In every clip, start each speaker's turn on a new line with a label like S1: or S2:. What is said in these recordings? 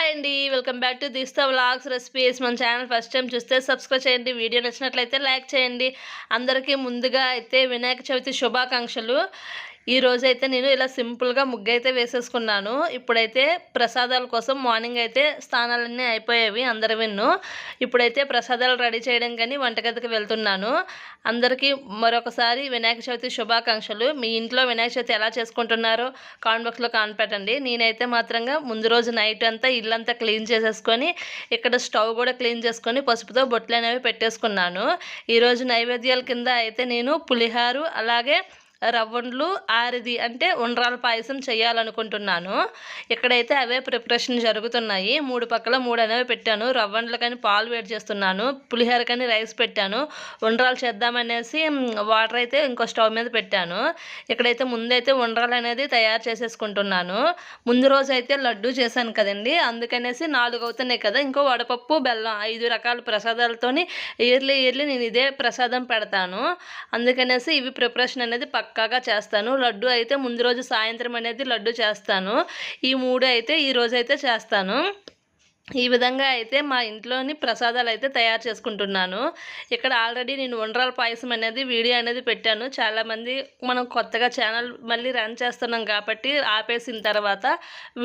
S1: Hi అండి, welcome back to దిస్తా vlogs recipes. మన ఛానల్ ఫస్ట్ టైం చూస్తే సబ్స్క్రైబ్ చేయండి. వీడియో నచ్చినట్లయితే లైక్ చేయండి. అందరికీ ముందుగా అయితే వినాయక చవితి శుభాకాంక్షలు. ఈరోజైతే నేను ఇలా సింపుల్గా ముగ్గు అయితే వేసేసుకున్నాను. ఇప్పుడైతే ప్రసాదాల కోసం మార్నింగ్ అయితే స్నానాలన్నీ అయిపోయేవి అందరివిన్ను. ఇప్పుడైతే ప్రసాదాలు రెడీ చేయడం కానీ వంటగదికి వెళ్తున్నాను. అందరికీ మరొకసారి వినాయక చవితి శుభాకాంక్షలు. మీ ఇంట్లో వినాయక చవితి ఎలా చేసుకుంటున్నారో కామెంట్ బాక్స్లో కామెంట్ పెట్టండి. నేనైతే మాత్రంగా ముందు రోజు నైట్ అంతా ఇల్లంతా క్లీన్ చేసేసుకొని ఇక్కడ స్టవ్ కూడా క్లీన్ చేసుకొని పసుపుతో బొట్లు అనేవి పెట్టేసుకున్నాను. ఈరోజు నైవేద్యాల కింద అయితే నేను పులిహారు అలాగే రవ్వండ్లు ఆరిది అంటే ఉండ్రాల పాయసం చేయాలనుకుంటున్నాను. ఇక్కడైతే అవే ప్రిపరేషన్ జరుగుతున్నాయి. 3 పక్కల 3 అనేవి పెట్టాను. రవ్వండ్లు కానీ పాలు వేడి చేస్తున్నాను, పులిహోర కానీ రైస్ పెట్టాను, ఉండ్రాలు చేద్దామనేసి వాటర్ అయితే ఇంకో స్టవ్ మీద పెట్టాను. ఇక్కడైతే ముందైతే ఉండ్రాలు అనేది తయారు చేసేసుకుంటున్నాను. ముందు రోజు అయితే లడ్డు చేశాను కదండి, అందుకనేసి 4 అవుతున్నాయి కదా. ఇంకో వడపప్పు బెల్లం 5 రకాల ప్రసాదాలతోని ఇయర్లీ నేను ఇదే ప్రసాదం పెడతాను. అందుకనేసి ఇవి ప్రిపరేషన్ అనేది పక్కాగా చేస్తాను. లడ్డు అయితే ముందు రోజు సాయంత్రం అనేది లడ్డు చేస్తాను. ఈ 3 అయితే ఈ రోజు అయితే చేస్తాను. ఈ విధంగా అయితే మా ఇంట్లోని ప్రసాదాలు అయితే తయారు చేసుకుంటున్నాను. ఇక్కడ ఆల్రెడీ నేను ఉండ్రాల పాయసం అనేది వీడియో అనేది పెట్టాను. చాలామంది మనం కొత్తగా ఛానల్ మళ్ళీ రన్ చేస్తున్నాం కాబట్టి ఆపేసిన తర్వాత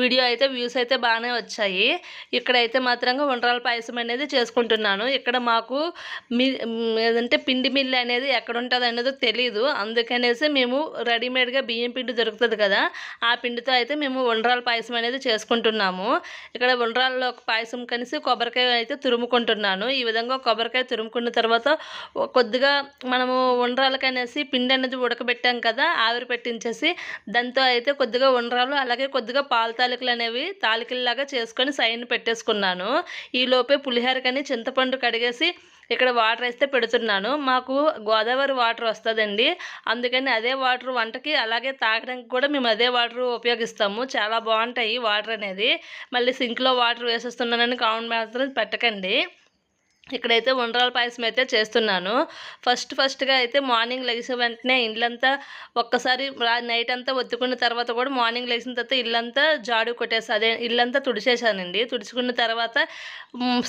S1: వీడియో అయితే వ్యూస్ అయితే బాగానే వచ్చాయి. ఇక్కడైతే మాత్రంగా ఉండ్రాల పాయసం అనేది చేసుకుంటున్నాను. ఇక్కడ మాకు ఏదంటే పిండి మిల్లు అనేది ఎక్కడ ఉంటుంది అనేది తెలియదు. అందుకనేసి మేము రెడీమేడ్గా బియ్యం పిండి దొరుకుతుంది కదా, ఆ పిండితో అయితే మేము ఉండ్రాల పాయసం అనేది చేసుకుంటున్నాము. ఇక్కడ ఉండ్రాల్లో పాయసం కనిసి కొబ్బరికాయ అయితే తురుముకుంటున్నాను. ఈ విధంగా కొబ్బరికాయ తురుముకున్న తర్వాత కొద్దిగా మనము ఉండ్రాలకు అనేసి పిండి అనేది ఉడకబెట్టాం కదా, ఆవిరి పెట్టించేసి దాంతో అయితే కొద్దిగా ఉండ్రాలు అలాగే కొద్దిగా పాల తాలికలు అనేవి తాలికల్లాగా చేసుకొని సైన్ పెట్టేసుకున్నాను. ఈ లోపే పులిహోరకని చింతపండు కడిగేసి ఇక్కడ వాటర్ వేస్తే పెడుతున్నాను. మాకు గోదావరి వాటర్ వస్తుందండి, అందుకని అదే వాటర్ వంటకి అలాగే తాగడానికి కూడా మేము అదే వాటర్ ఉపయోగిస్తాము. చాలా బాగుంటాయి వాటర్ అనేది. మళ్ళీ సింక్లో వాటర్ వేసేస్తున్నానని కామెంట్ మాత్రం పెట్టకండి. ఇక్కడైతే ఉండ్రాల పాయసం అయితే చేస్తున్నాను. ఫస్ట్గా అయితే మార్నింగ్ లెగిసిన వెంటనే ఇల్లంతా ఒక్కసారి నైట్ అంతా ఒత్తుకున్న తర్వాత కూడా మార్నింగ్ లెగిసిన తర్వాత ఇల్లంతా జాడు కొట్టేసి అదే ఇల్లంతా తుడిచేసానండి. తుడుచుకున్న తర్వాత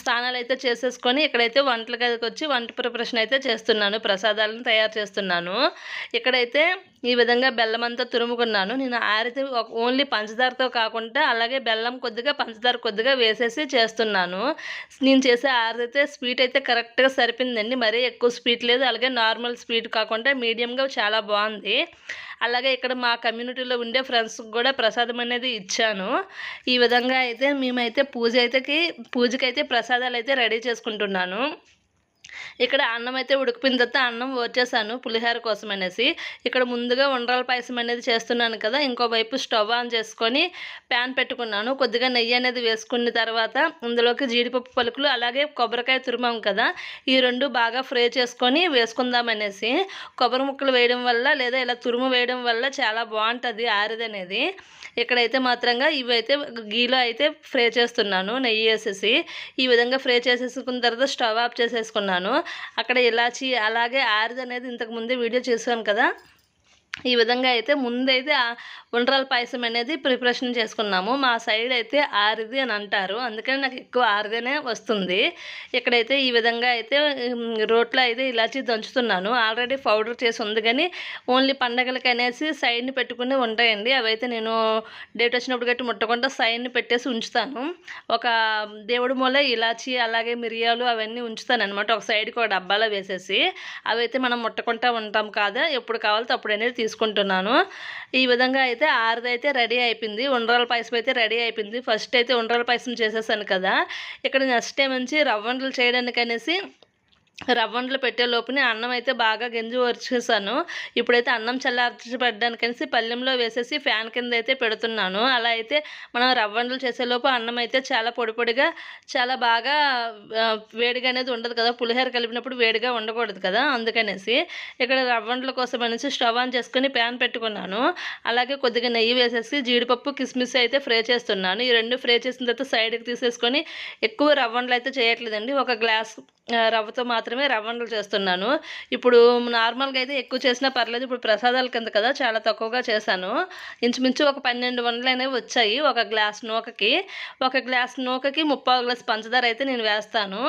S1: స్నానాలు అయితే చేసేసుకొని ఇక్కడైతే వంటల గదికి వచ్చి వంట ప్రిపరేషన్ అయితే చేస్తున్నాను. ప్రసాదాలను తయారు చేస్తున్నాను. ఇక్కడైతే ఈ విధంగా బెల్లం అంతా తురుముకున్నాను. నేను ఆరితే ఓన్లీ పంచదారతో కాకుండా అలాగే బెల్లం కొద్దిగా పంచదార కొద్దిగా వేసేసి చేస్తున్నాను. నేను చేసే ఆరితే స్వీట్ అయితే కరెక్ట్గా సరిపోయిందండి. మరీ ఎక్కువ స్వీట్ లేదు, అలాగే నార్మల్ స్వీట్ కాకుండా మీడియంగా చాలా బాగుంది. అలాగే ఇక్కడ మా కమ్యూనిటీలో ఉండే ఫ్రెండ్స్కి కూడా ప్రసాదం అనేది ఇచ్చాను. ఈ విధంగా అయితే మేమైతే పూజకైతే ప్రసాదాలు అయితే రెడీ చేసుకుంటున్నాను. ఇక్కడ అన్నం అయితే ఉడికిపోయిన తర్వాత అన్నం వచ్చేసాను పులిహోర కోసం అనేసి. ఇక్కడ ముందుగా ఉండ్రాల పాయసం అనేది చేస్తున్నాను కదా, ఇంకోవైపు స్టవ్ ఆన్ చేసుకొని ప్యాన్ పెట్టుకున్నాను. కొద్దిగా నెయ్యి అనేది వేసుకున్న తర్వాత ఇందులోకి జీడిపప్పు పలుకులు అలాగే కొబ్బరికాయ తురుమాం కదా, ఈ 2 బాగా ఫ్రై చేసుకొని వేసుకుందామనేసి. కొబ్బరి ముక్కలు వేయడం వల్ల లేదా ఇలా తురుము వేయడం వల్ల చాలా బాగుంటుంది ఆరిదనేది. ఇక్కడైతే మాత్రంగా ఇవైతే గీలో అయితే ఫ్రై చేస్తున్నాను నెయ్యి వేసేసి. ఈ విధంగా ఫ్రై చేసేసుకున్న తర్వాత స్టవ్ ఆఫ్ చేసేసుకున్నాను. అక్కడ ఇలాచి అలాగే ఆరిది అనేది ఇంతకు ముందే వీడియో చేశాను కదా. ఈ విధంగా అయితే ముందైతే ఉండ్రాల పాయసం అనేది ప్రిపరేషన్ చేసుకున్నాము. మా సైడ్ అయితే ఆరిది అని అంటారు, అందుకని నాకు ఎక్కువ ఆరిదనే వస్తుంది. ఇక్కడైతే ఈ విధంగా అయితే రోట్లో అయితే ఇలాచి దంచుతున్నాను. ఆల్రెడీ పౌడర్ చేసి ఉంది కానీ ఓన్లీ పండగలకి అనేసి సైడ్ని పెట్టుకుని ఉంటాయండి. అవైతే నేను డేట్ వచ్చినప్పుడు గట్టి ముట్టకుండా సైడ్ని పెట్టేసి ఉంచుతాను. ఒక దేవుడి మూల ఇలాచి అలాగే మిరియాలు అవన్నీ ఉంచుతాను అనమాట. ఒక సైడ్కి ఒక డబ్బాలో వేసేసి అవైతే మనం ముట్టకుండా ఉంటాం కదా, ఎప్పుడు కావాలో అప్పుడు అనేది తీసుకుంటున్నాను. ఈ విధంగా అయితే ఆరిదైతే రెడీ అయిపోయింది. ఉండ్రాల పాయసం అయితే రెడీ అయిపోయింది. ఫస్ట్ అయితే ఉండ్రాల పాయసం చేసేసాను కదా. ఇక్కడ నెక్స్ట్ టైం నుంచి రవ్వండ్లు చేయడానికి అనేసి రవ్వండ్లు పెట్టే లోపుని అన్నం అయితే బాగా గంజి వచ్చేసాను. ఇప్పుడైతే అన్నం చల్లార్చి పెట్టడానికనేసి పళ్ళెంలో వేసేసి ఫ్యాన్ కింద అయితే పెడుతున్నాను. అలా అయితే మనం రవ్వండ్లు చేసేలోపు అన్నం అయితే చాలా పొడిగా చాలా బాగా వేడిగా అనేది ఉండదు కదా, పులిహోర కలిపినప్పుడు వేడిగా ఉండకూడదు కదా, అందుకనేసి ఇక్కడ రవ్వండ్ల కోసం అనేసి స్టవ్ ఆన్ చేసుకొని ప్యాన్ పెట్టుకున్నాను. అలాగే కొద్దిగా నెయ్యి వేసేసి జీడిపప్పు కిస్మిస్ అయితే ఫ్రై చేస్తున్నాను. ఈ 2 ఫ్రై చేసిన తర్వాత సైడ్కి తీసేసుకొని ఎక్కువ రవ్వండ్లు అయితే చేయట్లేదండి. ఒక గ్లాస్ రవ్వతో మాత్రం మాత్రమే రవ్వండలు చేస్తున్నాను. ఇప్పుడు నార్మల్‌గా అయితే ఎక్కువ చేసినా పర్లేదు. ఇప్పుడు ప్రసాదాల కింద కదా చాలా తక్కువగా చేశాను. ఇంచుమించు ఒక 12 ఉండలనేవి వచ్చాయి. ఒక గ్లాస్ నూకకి. ఒక గ్లాస్ నూకకి ముప్పావు గ్లాస్ పంచదార అయితే నేను వేస్తాను.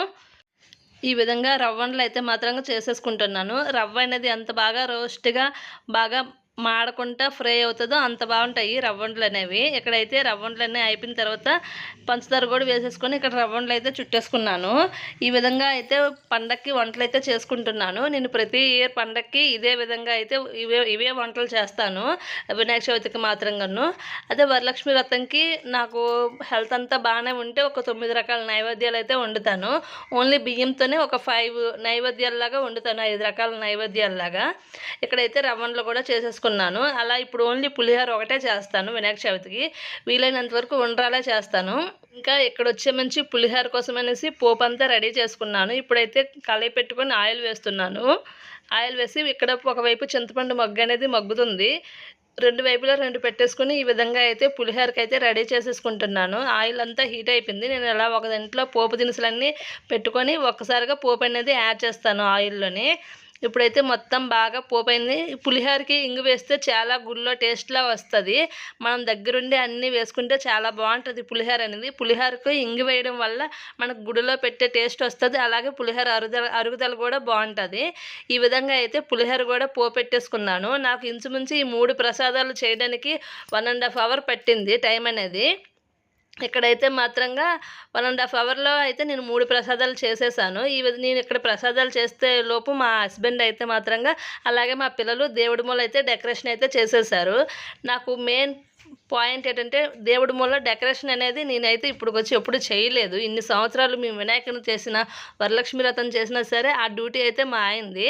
S1: ఈ విధంగా రవ్వండలైతే మాత్రంగా చేసేసుకుంటున్నాను. రవ్వ అనేది ఎంత బాగా రోస్ట్‌గా బాగా మాడకుండా ఫ్రై అవుతదో అంత బాగుంటాయి రవ్వండలనేవి. ఇక్కడైతే రవ్వండలన్నీ అయిపోయిన తర్వాత పంచదార కూడా వేసేసుకొని ఇక్కడ రవ్వండలైతే చుట్టేసుకున్నాను. ఈ విధంగా అయితే పండక్కి వంటలైతే చేసుకుంటున్నాను. నేను ప్రతి ఇయర్ పండక్కి ఇదే విధంగా అయితే ఇవే వంటలు చేస్తాను. వినాయక చవితికి మాత్రంగాను. అదే వరలక్ష్మి వ్రతంకి నాకు హెల్త్ అంతా బాగానే ఉంటే ఒక 9 రకాల నైవేద్యాలు అయితే వండుతాను. ఓన్లీ బియ్యంతోనే ఒక 5 నైవేద్యాల్లాగా వండుతాను. 5 రకాల నైవేద్యాల్లాగా. ఇక్కడైతే రవ్వండలు కూడా చేసేసుకున్నాను. అలా ఇప్పుడు ఓన్లీ పులిహోర ఒకటే చేస్తాను వినాయక చవితికి. వీలైనంత వరకు ఉండ్రాలే చేస్తాను. ఇంకా ఇక్కడ వచ్చే మంచి పులిహోర కోసం అనేసి పోపు అంతా రెడీ చేసుకున్నాను. ఇప్పుడైతే కళాయి పెట్టుకొని ఆయిల్ వేస్తున్నాను. ఆయిల్ వేసి ఇక్కడ ఒకవైపు చింతపండు మగ్గు అనేది మగ్గుతుంది. 2 వైపులా 2 పెట్టేసుకొని ఈ విధంగా అయితే పులిహోరకి అయితే రెడీ చేసేసుకుంటున్నాను. ఆయిల్ అంతా హీట్ అయిపోయింది. నేను అలా ఒక దాంట్లో పోపు దినుసులన్నీ పెట్టుకొని ఒక్కసారిగా పోపు అనేది యాడ్ చేస్తాను ఆయిల్లోని. ఇప్పుడైతే మొత్తం బాగా పోపైంది. పులిహోరకి ఇంగు వేస్తే చాలా గుళ్ళో టేస్ట్లా వస్తుంది. మనం దగ్గరుండి అన్నీ వేసుకుంటే చాలా బాగుంటుంది పులిహోర అనేది. పులిహోరకు ఇంగు వేయడం వల్ల మనకు గుడిలో పెట్టే టేస్ట్ వస్తుంది. అలాగే పులిహోర అరుగుదల కూడా బాగుంటుంది. ఈ విధంగా అయితే పులిహోర కూడా పోపెట్టేసుకున్నాను. నాకు ఇంచుమించు ఈ 3 ప్రసాదాలు చేయడానికి 1.5 అవర్ పట్టింది టైం అనేది. ఇక్కడైతే మాత్రంగా 1.5 అవర్లో అయితే నేను 3 ప్రసాదాలు చేసేసాను. నేను ఇక్కడ ప్రసాదాలు చేసే లోపు మా హస్బెండ్ అయితే మాత్రంగా అలాగే మా పిల్లలు దేవుడి మూల అయితే డెకరేషన్ అయితే చేసేసారు. నాకు మెయిన్ పాయింట్ ఏంటంటే దేవుడి మూల డెకరేషన్ అనేది నేనైతే ఇప్పటికొచ్చి ఎప్పుడు చేయలేదు. ఇన్ని సంవత్సరాలు మేము వినాయకుని చేసిన వరలక్ష్మి వ్రతం చేసినా సరే ఆ డ్యూటీ అయితే మా ఆయనది.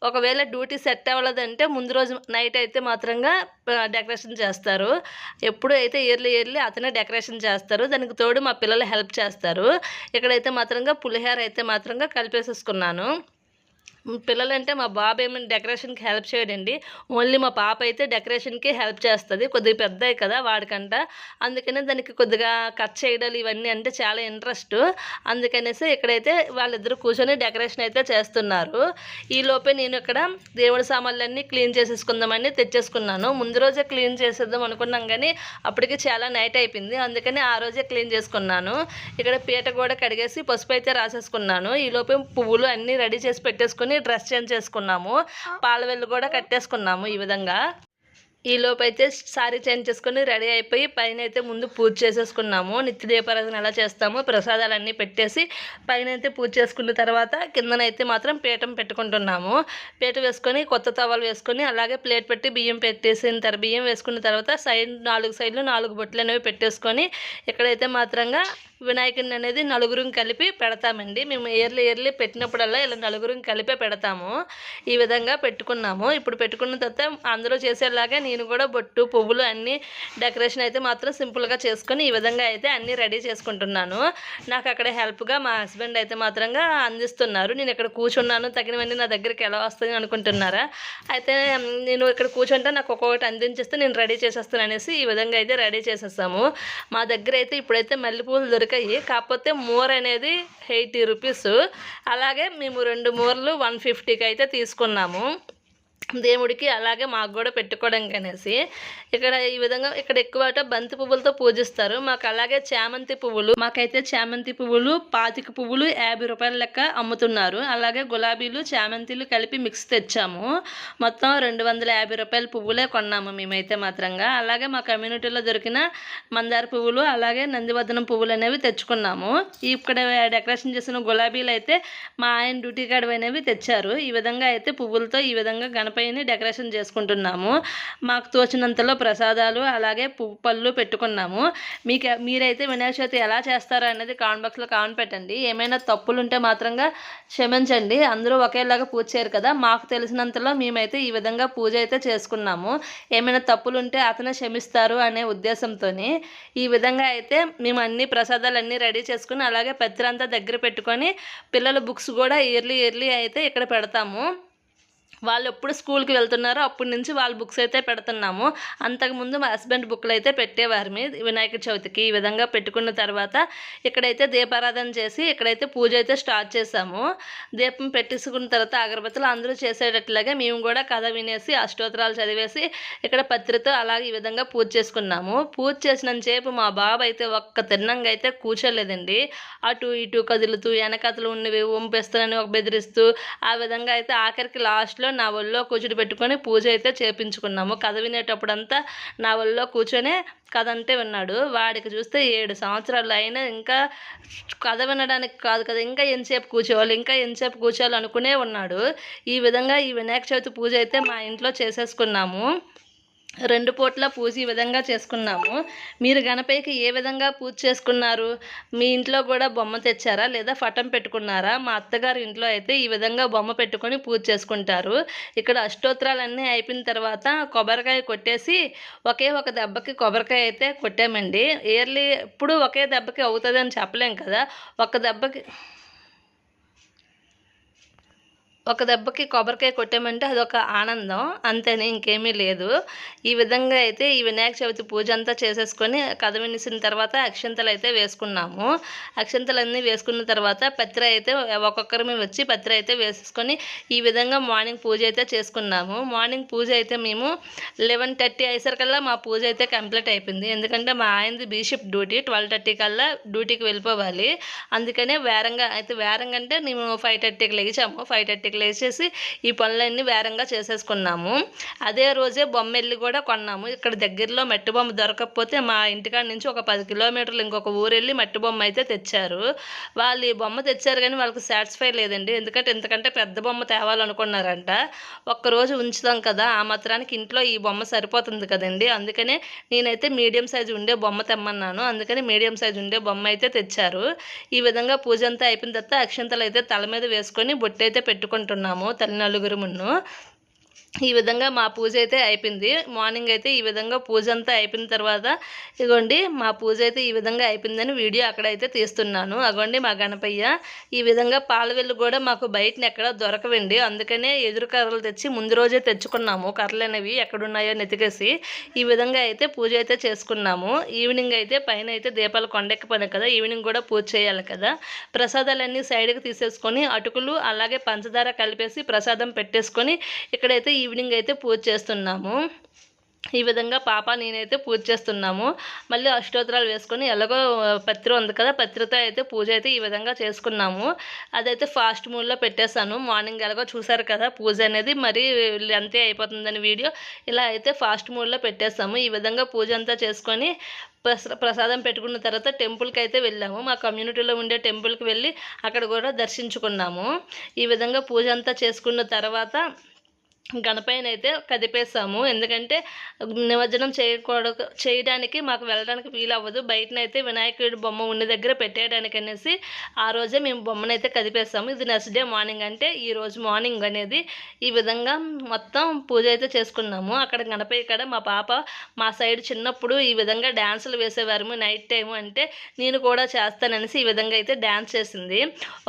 S1: ఒకవేళ డ్యూటీ సెట్ అవ్వలేదంటే ముందు రోజు నైట్ అయితే మాత్రంగా డెకరేషన్ చేస్తారు. ఎప్పుడు అయితే ఇయర్లీ అతనే డెకరేషన్ చేస్తారు. దానికి తోడు మా పిల్లలు హెల్ప్ చేస్తారు. ఇక్కడైతే మాత్రంగా పులిహోర అయితే మాత్రంగా కలిపేసేసుకున్నాను. పిల్లలంటే మా బాబు ఏమైనా డెకరేషన్కి హెల్ప్ చేయడండి. ఓన్లీ మా పాప అయితే డెకరేషన్కి హెల్ప్ చేస్తుంది. కొద్దిగా పెద్దవి కదా వాడికంట. అందుకనే దానికి కొద్దిగా కట్ చేయడాలు ఇవన్నీ అంటే చాలా ఇంట్రెస్ట్. అందుకనేసి ఇక్కడైతే వాళ్ళిద్దరూ కూర్చొని డెకరేషన్ అయితే చేస్తున్నారు. ఈలోపే నేను ఇక్కడ దేవుడి సామాన్లన్నీ క్లీన్ చేసేసుకుందామని తెచ్చేసుకున్నాను. ముందు రోజే క్లీన్ చేసేద్దాం అనుకున్నాం కానీ అప్పటికి చాలా నైట్ అయిపోయింది. అందుకని ఆ రోజే క్లీన్ చేసుకున్నాను. ఇక్కడ పీట కూడా కడిగేసి పసుపు అయితే రాసేసుకున్నాను. ఈలోపే పువ్వులు అన్నీ రెడీ చేసి పెట్టేసుకుని డ్రెస్ చేంజ్ చేసుకున్నాము. పాలవెల్లు కూడా కట్టేసుకున్నాము. ఈ విధంగా ఈలోపు అయితే సారీ చేంజ్ చేసుకొని రెడీ అయిపోయి పైన అయితే ముందు పూజ చేసేసుకున్నాము. నిత్య దీపారాధన ఎలా చేస్తామో ప్రసాదాలన్నీ పెట్టేసి పైన అయితే పూజ చేసుకున్న తర్వాత కిందనైతే మాత్రం పీఠం పెట్టుకుంటున్నాము. పీట వేసుకొని కొత్త తవాలు వేసుకొని అలాగే ప్లేట్ పెట్టి బియ్యం బియ్యం వేసుకున్న తర్వాత 4 సైడ్లు 4 బొట్లు అనేవి పెట్టేసుకొని ఇక్కడైతే మాత్రంగా వినాయకుడిని అనేది నలుగురం కలిపి పెడతామండి. మేము ఇయర్లీ పెట్టినప్పుడల్లా ఇలా నలుగురం కలిపే పెడతాము. ఈ విధంగా పెట్టుకున్నాము. ఇప్పుడు పెట్టుకున్న తర్వాత అందరూ చేసేలాగా నేను కూడా బొట్టు పువ్వులు అన్నీ డెకరేషన్ అయితే మాత్రం సింపుల్గా చేసుకొని ఈ విధంగా అయితే అన్నీ రెడీ చేసుకుంటున్నాను. నాకు అక్కడ హెల్ప్గా మా హస్బెండ్ అయితే మాత్రంగా అందిస్తున్నారు. నేను ఇక్కడ కూర్చున్నాను, తగినవన్నీ నా దగ్గరికి ఎలా వస్తుంది అనుకుంటున్నారా? అయితే నేను ఇక్కడ కూర్చుంటే నాకు ఒక్కొక్కటి అందించేస్తే నేను రెడీ చేసేస్తాను అనేసి ఈ విధంగా అయితే రెడీ చేసేస్తాము. మా దగ్గర అయితే ఇప్పుడైతే మల్లెపూలు దొరికాయి. కాకపోతే మూర అనేది 80 రూపీస్. అలాగే మేము 2 మూరలు 150కి అయితే తీసుకున్నాము దేవుడికి. అలాగే మాకు కూడా పెట్టుకోవడానికి అనేసి ఇక్కడ ఈ విధంగా ఇక్కడ ఎక్కువ బంతి పువ్వులతో పూజిస్తారు. మాకు అలాగే చామంతి పువ్వులు, మాకైతే చామంతి పువ్వులు 25 పువ్వులు 50 రూపాయల లెక్క అమ్ముతున్నారు. అలాగే గులాబీలు చామంతిలు కలిపి మిక్స్ తెచ్చాము. మొత్తం 250 రూపాయల పువ్వులే కొన్నాము మేమైతే మాత్రంగా. అలాగే మా కమ్యూనిటీలో దొరికిన మందార పువ్వులు అలాగే నందివర్ధనం పువ్వులు అనేవి తెచ్చుకున్నాము. ఇక్కడ డెకరేషన్ చేసిన గులాబీలు అయితే మా ఆయన డ్యూటీ కార్డు అనేవి తెచ్చారు. ఈ విధంగా అయితే పువ్వులతో ఈ విధంగా గణపతిని డెకరేషన్ చేసుకుంటున్నాము. మాకు తోచినంతలో ప్రసాదాలు అలాగే పళ్ళు పెట్టుకున్నాము. మీరైతే వినాయక చవితి ఎలా చేస్తారో అనేది కామెంట్ బాక్స్లో కామెంట్ పెట్టండి. ఏమైనా తప్పులు ఉంటే మాత్రంగా క్షమించండి. అందరూ ఒకేలాగా పూజ చేయరు కదా. మాకు తెలిసినంతలో మేమైతే ఈ విధంగా పూజ అయితే చేసుకున్నాము. ఏమైనా తప్పులు ఉంటే అతనే క్షమిస్తారు అనే ఉద్దేశంతోనే ఈ విధంగా అయితే మేము అన్ని ప్రసాదాలన్నీ రెడీ చేసుకుని అలాగే పెద్దలంతా దగ్గర పెట్టుకొని పిల్లల బుక్స్ కూడా ఇయర్లీ అయితే ఇక్కడ పెడతాము. వాళ్ళు ఎప్పుడు స్కూల్కి వెళ్తున్నారో అప్పటి నుంచి వాళ్ళ బుక్స్ అయితే పెడుతున్నాము. అంతకుముందు మా హస్బెండ్ బుక్లు అయితే పెట్టేవారు వినాయక చవితికి. ఈ విధంగా పెట్టుకున్న తర్వాత ఇక్కడైతే దీపారాధన చేసి ఇక్కడైతే పూజ అయితే స్టార్ట్ చేసాము. దీపం పెట్టేసుకున్న తర్వాత అగరబత్తులు అందరూ చేసేటట్లాగే మేము కూడా కథ వినేసి అష్టోత్తరాలు చదివేసి ఇక్కడ పత్రితో అలాగే ఈ విధంగా పూజ చేసుకున్నాము. పూజ చేసినంతసేపు మా బాబు అయితే ఒక్క తిన్నంగా అయితే కూర్చోలేదండి. అటు ఇటు కదులుతూ వెనకతలు ఉన్నవి వంపేస్తానని ఒక బెదిరిస్తూ ఆ విధంగా అయితే ఆఖరికి లాస్ట్లో నా ఒళ్ళో కూర్చుని పెట్టుకొని పూజ అయితే చేపించుకున్నాము. కథ వినేటప్పుడంతా నా ఒళ్ళో కూర్చొని కథ అంటే విన్నాడు. వాడికి చూస్తే 7 సంవత్సరాలు అయినా ఇంకా కథ వినడానికి కాదు కదా, ఇంకా ఎంతసేపు కూర్చోవాలి, ఇంకా ఎంతసేపు కూర్చోవాలి అనుకునే ఉన్నాడు. ఈ విధంగా ఈ వినాయక చవితి పూజ అయితే మా ఇంట్లో చేసేసుకున్నాము. 2 పూట్ల పూజ ఈ విధంగా చేసుకున్నాము. మీరు గణపతికి ఏ విధంగా పూజ చేసుకున్నారు? మీ ఇంట్లో కూడా బొమ్మ తెచ్చారా లేదా పటం పెట్టుకున్నారా? మా అత్తగారి ఇంట్లో అయితే ఈ విధంగా బొమ్మ పెట్టుకొని పూజ చేసుకుంటారు. ఇక్కడ అష్టోత్తరాలన్నీ అయిపోయిన తర్వాత కొబ్బరికాయ కొట్టేసి ఒకే ఒక దెబ్బకి కొబ్బరికాయ అయితే కొట్టామండి. ఇయర్లీ ఎప్పుడు ఒకే దెబ్బకి అవుతుందని చెప్పలేం కదా. ఒక దెబ్బకి కొబ్బరికాయ కొట్టామంటే అదొక ఆనందం, అంతేనే, ఇంకేమీ లేదు. ఈ విధంగా అయితే ఈ వినాయక చవితి పూజ అంతా చేసేసుకొని కథ వినిసిన తర్వాత అక్షంతలు అయితే వేసుకున్నాము. అక్షంతలన్నీ వేసుకున్న తర్వాత పత్రి అయితే ఒక్కొక్కరి వచ్చి పత్రి అయితే వేసేసుకొని ఈ విధంగా మార్నింగ్ పూజ అయితే చేసుకున్నాము. మార్నింగ్ పూజ అయితే మేము 11:30 అయ్యేసరికల్లా మా పూజ అయితే కంప్లీట్ అయిపోయింది. ఎందుకంటే మా ఆయనది బీషిప్ డ్యూటీ 12:30 కల్లా డ్యూటీకి వెళ్ళిపోవాలి. అందుకనే వేరంగా అంటే మేము 5:30కి లేచాము. 5:30కి లేచేసి ఈ పనులన్నీ వేరంగా చేసేసుకున్నాము. అదే రోజే బొమ్మెల్లి కూడా కొన్నాము. ఇక్కడ దగ్గరలో మట్టి బొమ్మ దొరకకపోతే మా ఇంటికాడ నుంచి ఒక 10 కిలోమీటర్లు ఇంకొక ఊరెళ్ళి మట్టి బొమ్మ అయితే తెచ్చారు. వాళ్ళు ఈ బొమ్మ తెచ్చారు కానీ వాళ్ళకి సాటిస్ఫై లేదండి. ఎందుకంటే ఇంతకంటే పెద్ద బొమ్మ తేవాలనుకున్నారంట. ఒక్కరోజు ఉంచుతాం కదా, ఆ మాత్రానికి ఇంట్లో ఈ బొమ్మ సరిపోతుంది కదండి. అందుకనే నేనైతే మీడియం సైజు ఉండే బొమ్మ తెమ్మన్నాను. అందుకని మీడియం సైజు ఉండే బొమ్మ అయితే తెచ్చారు. ఈ విధంగా పూజ అంతా అయిపోయిన తర్వాత అక్షంతలు అయితే తల మీద వేసుకొని బొట్టు అయితే పెట్టుకుంటున్నాము తల్లి నలుగురు మున్ను. ఈ విధంగా మా పూజ అయితే అయిపోయింది. మార్నింగ్ అయితే ఈ విధంగా పూజ అంతా అయిపోయిన తర్వాత ఇగోండి మా పూజ అయితే ఈ విధంగా అయిపోయిందని వీడియో అక్కడైతే తీస్తున్నాను. అగోండి మా గణపయ్య. ఈ విధంగా పాలవెల్లు కూడా మాకు బయటని ఎక్కడ దొరకవండి. అందుకనే ఎదురు కర్రలు తెచ్చి ముందు రోజే తెచ్చుకున్నాము. కర్రలు అనేవి ఎక్కడున్నాయో నెతికేసి ఈ విధంగా అయితే పూజ అయితే చేసుకున్నాము. ఈవినింగ్ అయితే పైన అయితే దీపాలు కొండెక్కిపోయినాయి కదా, ఈవినింగ్ కూడా పూజ చేయాలి కదా. ప్రసాదాలన్నీ సైడ్కి తీసేసుకొని అటుకులు అలాగే పంచదార కలిపేసి ప్రసాదం పెట్టేసుకొని ఇక్కడైతే ఈవినింగ్ అయితే పూజ చేస్తున్నాము. ఈ విధంగా పాప నేనైతే పూజ చేస్తున్నాము. మళ్ళీ అష్టోత్తరాలు వేసుకొని ఎలాగో పత్రి ఉంది కదా, పత్రితో అయితే పూజ అయితే ఈ విధంగా చేసుకున్నాము. అదైతే ఫాస్ట్ మూడ్లో పెట్టేశాను. మార్నింగ్ ఎలాగో చూసారు కదా పూజ అనేది, మరీ అంతే అయిపోతుందని వీడియో ఇలా అయితే ఫాస్ట్ మూడ్లో పెట్టేస్తాము. ఈ విధంగా పూజ అంతా చేసుకొని ప్రసాదం పెట్టుకున్న తర్వాత టెంపుల్కి అయితే వెళ్ళాము. మా కమ్యూనిటీలో ఉండే టెంపుల్కి వెళ్ళి అక్కడ కూడా దర్శించుకున్నాము. ఈ విధంగా పూజ అంతా చేసుకున్న తర్వాత గణపతిని అయితే కదిపేసాము. ఎందుకంటే నిమజ్జనం చేయడానికి మాకు వెళ్ళడానికి వీలు అవ్వదు. బయటనైతే వినాయకుడి బొమ్మ ఉన్న దగ్గర పెట్టేయడానికి అనేసి ఆ రోజే మేము బొమ్మనైతే కదిపేసాము. ఇది నెక్స్ట్ డే మార్నింగ్, అంటే ఈ రోజు మార్నింగ్ అనేది ఈ విధంగా మొత్తం పూజ అయితే చేసుకున్నాము. అక్కడ గణపతి కాడ మా పాప మా సైడ్ చిన్నప్పుడు ఈ విధంగా డ్యాన్సులు వేసేవారు నైట్ టైము. అంటే నేను కూడా చేస్తాననేసి ఈ విధంగా అయితే డ్యాన్స్ చేసింది.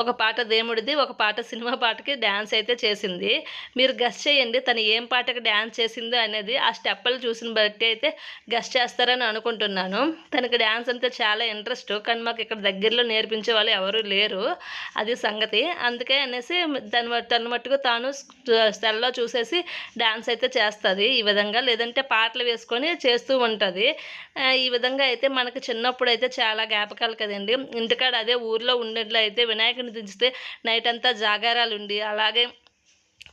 S1: ఒక పాట దేవుడిది, ఒక పాట సినిమా పాటకి డ్యాన్స్ అయితే చేసింది. మీరు గెస్ చేయండి తను ఏం పాటకి డ్యాన్స్ చేసిందో అనేది. ఆ స్టెప్పులు చూసిన బట్టి అయితే గెస్ చేస్తారని అనుకుంటున్నాను. తనకి డ్యాన్స్ అంటే చాలా ఇంట్రెస్ట్, కానీ మాకు ఇక్కడ దగ్గరలో నేర్పించే వాళ్ళు ఎవరు లేరు, అది సంగతి. అందుకే అనేసి తన మట్టుకు తాను సెల్లో చూసేసి డ్యాన్స్ అయితే చేస్తుంది ఈ విధంగా, లేదంటే పాటలు వేసుకొని చేస్తూ ఉంటుంది. ఈ విధంగా అయితే మనకు చిన్నప్పుడు అయితే చాలా జ్ఞాపకాలు కదండి. ఇంటికాడ అదే ఊర్లో ఉండేట్లు అయితే వినాయకుని దించితే నైట్ అంతా జాగారాలు ఉండి అలాగే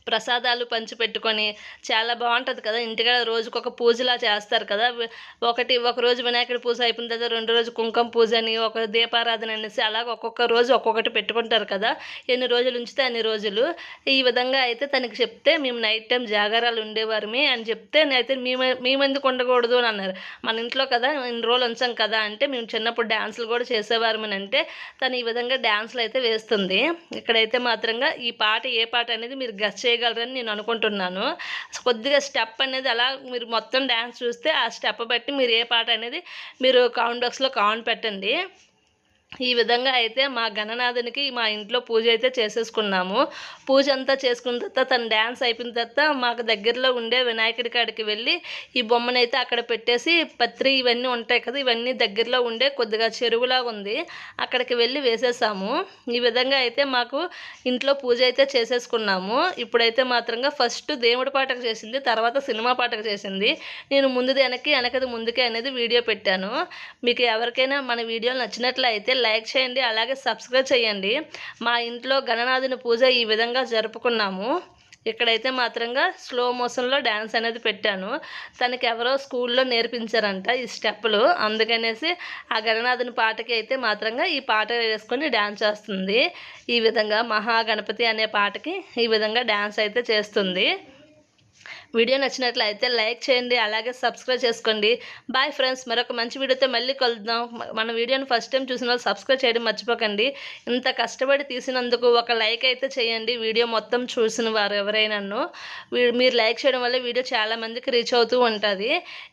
S1: ప్రసాదాలు పంచిపెట్టుకొని చాలా బాగుంటుంది కదా. ఇంటికాడ రోజుకొక పూజలా చేస్తారు కదా. ఒక రోజు వినాయకుడి పూజ అయిపోయిన తర్వాత 2 రోజు కుంకుమ పూజ అని, ఒక దీపారాధన అనేసి అలాగ ఒక్కొక్క రోజు ఒక్కొక్కటి పెట్టుకుంటారు కదా. ఎన్ని రోజులు ఉంచితే అన్ని రోజులు. ఈ విధంగా అయితే తనకి చెప్తే మేము నైట్ టైం జాగారాలు ఉండేవారమే అని చెప్తే అయితే మేము ఎందుకు ఉండకూడదు అని అన్నారు. మన ఇంట్లో కదా ఇన్ని రోజులు ఉంచాం కదా అంటే మేము చిన్నప్పుడు డ్యాన్సులు కూడా చేసేవారమని అంటే తను ఈ విధంగా డ్యాన్సులు అయితే వేస్తుంది. ఇక్కడైతే మాత్రంగా ఈ పాట ఏ పాట అనేది మీరు గెస్ చేయగలరని నేను అనుకుంటున్నాను. కొద్దిగా స్టెప్ అనేది అలా మీరు మొత్తం డ్యాన్స్ చూస్తే ఆ స్టెప్ బట్టి మీరు ఏ పాట అనేది మీరు కామెంట్ బాక్స్లో కామెంట్ పెట్టండి. ఈ విధంగా అయితే మా గణనాథునికి మా ఇంట్లో పూజ అయితే చేసేసుకున్నాము. పూజ అంతా చేసుకున్న తర్వాత తను డ్యాన్స్ అయిపోయిన తర్వాత మాకు దగ్గరలో ఉండే వినాయకుడి కాడికి వెళ్ళి ఈ బొమ్మనైతే అక్కడ పెట్టేసి పత్రి ఇవన్నీ ఉంటాయి కదా, ఇవన్నీ దగ్గరలో ఉండే కొద్దిగా చెరువులాగా ఉంది, అక్కడికి వెళ్ళి వేసేసాము. ఈ విధంగా అయితే మాకు ఇంట్లో పూజ అయితే చేసేసుకున్నాము. ఇప్పుడైతే మాత్రంగా ఫస్ట్ దేవుడి పాటకు చేసింది, తర్వాత సినిమా పాటకు చేసింది. నేను ముందుది వెనక్కి, వెనకది ముందుకే అనేది వీడియో పెట్టాను. మీకు ఎవరికైనా మన వీడియోలు నచ్చినట్లయితే లైక్ చేయండి, అలాగే సబ్స్క్రైబ్ చేయండి. మా ఇంట్లో గణనాథుని పూజ ఈ విధంగా జరుపుకున్నాము. ఇక్కడైతే మాత్రంగా స్లో మోషన్లో డ్యాన్స్ అనేది పెట్టాను. తనకి ఎవరో స్కూల్లో నేర్పించారంట ఈ స్టెప్పులు, అందుకనేసి ఆ గణనాథుని పాటకి అయితే మాత్రంగా ఈ పాట వేసుకొని డ్యాన్స్ చేస్తుంది. ఈ విధంగా మహాగణపతి అనే పాటకి ఈ విధంగా డ్యాన్స్ అయితే చేస్తుంది. వీడియో నచ్చినట్లయితే లైక్ చేయండి, అలాగే సబ్స్క్రైబ్ చేసుకోండి. బాయ్ ఫ్రెండ్స్, మరొక మంచి వీడియోతో మళ్ళీ కలుద్దాం. మన వీడియోని ఫస్ట్ టైం చూసిన వాళ్ళు సబ్స్క్రైబ్ చేయడం మర్చిపోకండి. ఇంత కష్టపడి తీసినందుకు ఒక లైక్ అయితే చేయండి, వీడియో మొత్తం చూసిన వారు ఎవరైనాను. మీరు లైక్ చేయడం వల్ల వీడియో చాలామందికి రీచ్ అవుతూ ఉంటుంది.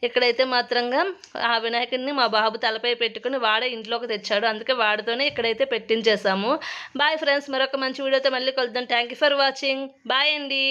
S1: ఇక్కడైతే మాత్రంగా ఆ వినాయకుడిని మా బాబు తలపై పెట్టుకుని వాడే ఇంట్లోకి తెచ్చాడు, అందుకే వాడితోనే ఇక్కడైతే పెట్టించేసాము. బాయ్ ఫ్రెండ్స్, మరొక మంచి వీడియోతో మళ్ళీ కలుద్దాం. Thank you for watching. Bye అండి.